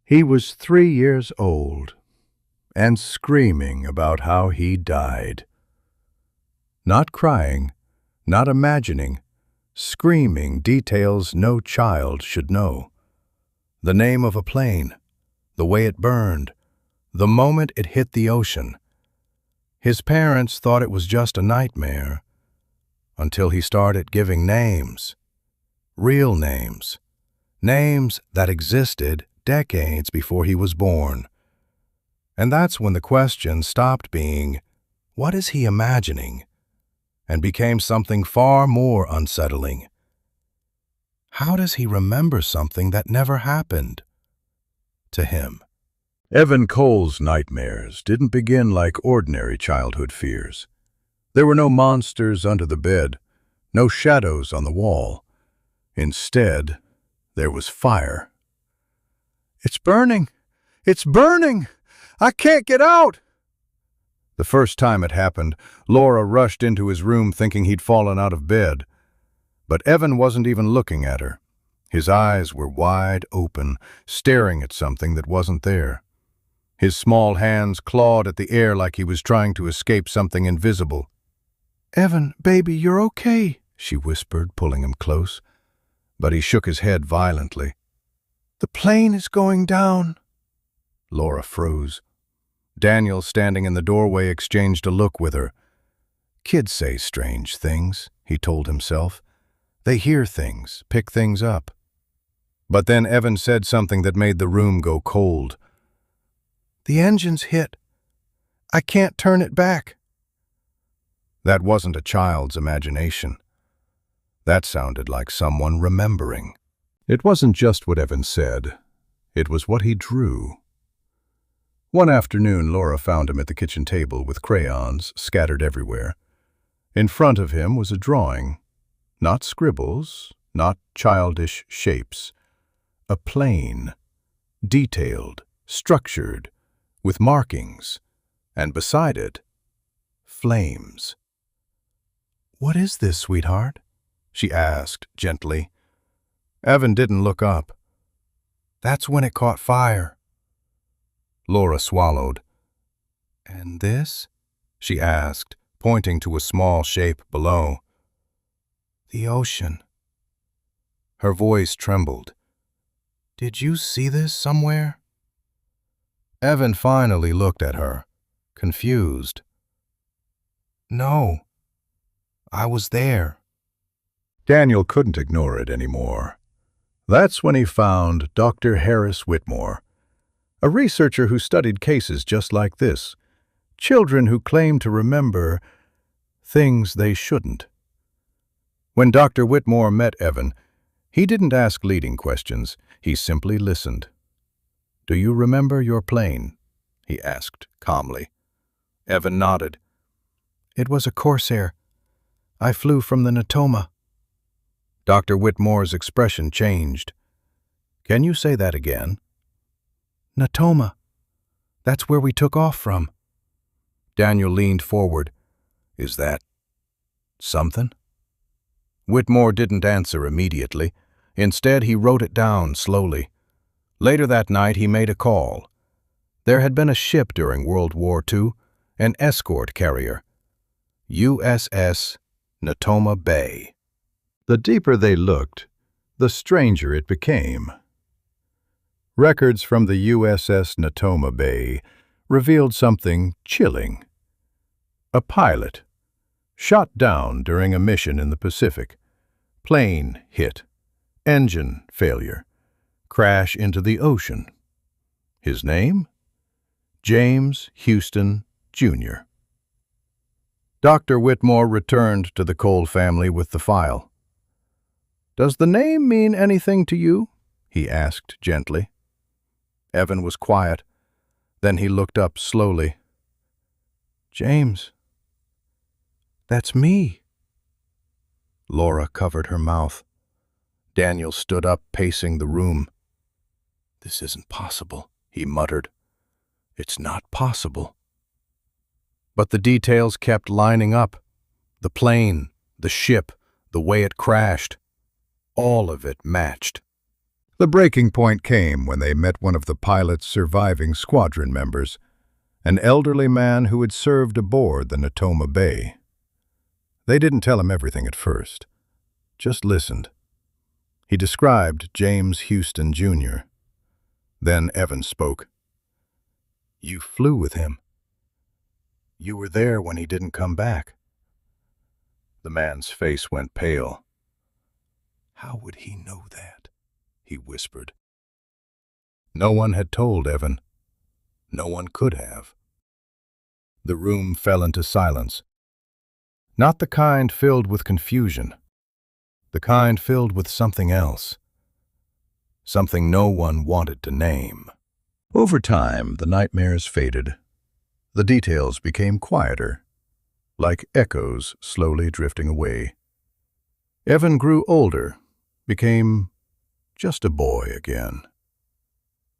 He was 3 years old and screaming about how he died. Not crying, not imagining, screaming details no child should know. The name of a plane, the way it burned, the moment it hit the ocean. His parents thought it was just a nightmare until he started giving names, real names, names that existed decades before he was born. And that's when the question stopped being, what is he imagining, and became something far more unsettling. How does he remember something that never happened to him? Evan Cole's nightmares didn't begin like ordinary childhood fears. There were no monsters under the bed, no shadows on the wall. Instead, there was fire. "It's burning! It's burning! I can't get out!" The first time it happened, Laura rushed into his room thinking he'd fallen out of bed. But Evan wasn't even looking at her. His eyes were wide open, staring at something that wasn't there. His small hands clawed at the air like he was trying to escape something invisible. "Evan, baby, you're okay," she whispered, pulling him close. But he shook his head violently. "The plane is going down." Laura froze. Daniel, standing in the doorway, exchanged a look with her. Kids say strange things, he told himself. They hear things, pick things up. But then Evan said something that made the room go cold. "The engine's hit. I can't turn it back." That wasn't a child's imagination. That sounded like someone remembering. It wasn't just what Evan said. It was what he drew. One afternoon, Laura found him at the kitchen table with crayons scattered everywhere. In front of him was a drawing. Not scribbles, not childish shapes. A plane, detailed, structured, with markings, and beside it, flames. "What is this, sweetheart?" she asked gently. Evan didn't look up. "That's when it caught fire." Laura swallowed. "And this?" she asked, pointing to a small shape below. "The ocean." Her voice trembled. "Did you see this somewhere?" Evan finally looked at her, confused. "No, I was there." Daniel couldn't ignore it anymore. That's when he found Dr. Harris Whitmore, a researcher who studied cases just like this, children who claimed to remember things they shouldn't. When Dr. Whitmore met Evan, he didn't ask leading questions, he simply listened. "Do you remember your plane?" he asked calmly. Evan nodded. "It was a Corsair. I flew from the Natoma." Dr. Whitmore's expression changed. "Can you say that again?" "Natoma. That's where we took off from." Daniel leaned forward. "Is that something?" Whitmore didn't answer immediately. Instead, he wrote it down slowly. Later that night, he made a call. There had been a ship during World War II, an escort carrier, USS Natoma Bay. The deeper they looked, the stranger it became. Records from the USS Natoma Bay revealed something chilling. A pilot, shot down during a mission in the Pacific. Plane hit. Engine failure. Crash into the ocean. His name? James Houston, Jr. Dr. Whitmore returned to the Cole family with the file. "Does the name mean anything to you?" he asked gently. Evan was quiet. Then he looked up slowly. "James, that's me." Laura covered her mouth. Daniel stood up, pacing the room. "This isn't possible," he muttered. "It's not possible." But the details kept lining up. The plane, the ship, the way it crashed. All of it matched. The breaking point came when they met one of the pilot's surviving squadron members, an elderly man who had served aboard the Natoma Bay. They didn't tell him everything at first, just listened. He described James Houston, Jr. Then Evan spoke. "You flew with him. You were there when he didn't come back." The man's face went pale. "How would he know that?" he whispered. No one had told Evan. No one could have. The room fell into silence. Not the kind filled with confusion. The kind filled with something else. Something no one wanted to name. Over time, the nightmares faded. The details became quieter, like echoes slowly drifting away. Evan grew older, became just a boy again.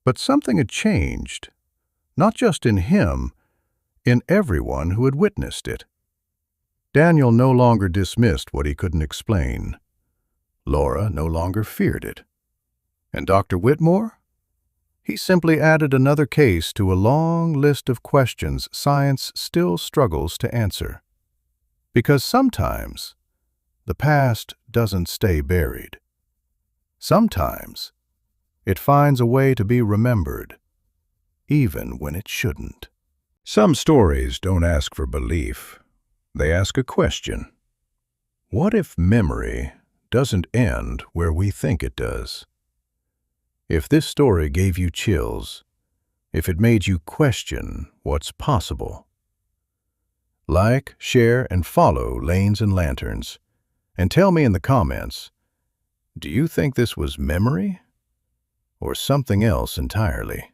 But something had changed, not just in him, in everyone who had witnessed it. Daniel no longer dismissed what he couldn't explain. Laura no longer feared it. And Dr. Whitmore? He simply added another case to a long list of questions science still struggles to answer. Because sometimes the past doesn't stay buried. Sometimes it finds a way to be remembered, even when it shouldn't. Some stories don't ask for belief. They ask a question. What if memory doesn't end where we think it does? If this story gave you chills, if it made you question what's possible. Like, share, and follow Lanes and Lanterns, and tell me in the comments, do you think this was memory or something else entirely?